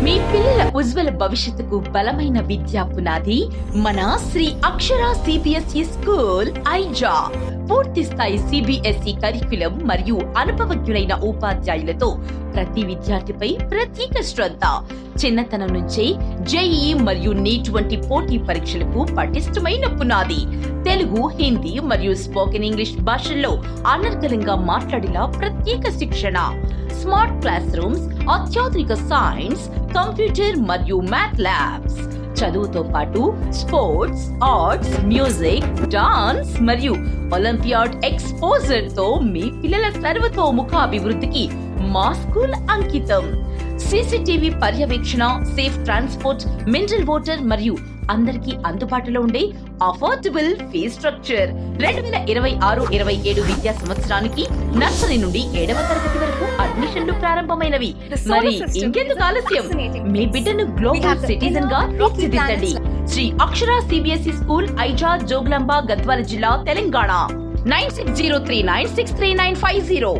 మీ పిల్లల ఉజ్వల భవిష్యత్తుకు బలమైన విద్యా పునాది మన శ్రీ అక్షర సిబిఎస్ఈ స్కూల్ ఐజా. పూర్తి స్థాయి సిబిఎస్ఈ కరిక్యులం మరియు అనుభవజ్ఞులైన ఉపాధ్యాయులతో ప్రతి విద్యార్థిపై ప్రత్యేక శ్రద్ధ. చిన్నతనం నుంచే జేఈఈ మరియు నీట్ వంటి పోటీ పరీక్షలకు పటిష్టమైన పునాది. తెలుగు, హిందీ మరియు స్పోకెన్ ఇంగ్లీష్ భాషల్లో అనర్గళంగా మాట్లాడేలా ప్రత్యేక శిక్షణ. స్మార్ట్ క్లాస్ రూమ్స్, అత్యాధునిక సైన్స్, కంప్యూటర్ మరియు మ్యాథ్ ల్యాబ్స్. చదువుతో పాటు స్పోర్ట్స్, ఆర్ట్స్, మ్యూజిక్, డాన్స్ మరియు ఒలింపియాడ్ ఎక్స్పోజర్ తో మీ పిల్లల సర్వతోముఖ అభివృద్ధికి మా స్కూల్ అంకితం. సీసీటీవీ పర్యవేక్షణ, సేఫ్ ట్రాన్స్పోర్ట్, మినరల్ వాటర్ మరియు అందరికీ అందుబాటులో ఉండే అఫోర్డబుల్ ఫీ స్ట్రక్చర్. 2026-27 విద్యా సంవత్సరానికి నర్సరీ నుండి 7వ తరగతి వరకు అడ్మిషన్లు ప్రారంభమైనవి. మరి ఇంకెందుకు ఆలస్యం? మీ బిడ్డను గ్లోబల్ సిటిజన్ గా తీర్చిదిద్దండి. శ్రీ అక్షర సిబిఎస్ఈ స్కూల్ ఐజా, జోగులాంబ, గద్వాల జిల్లా, తెలంగాణ. 9603963950.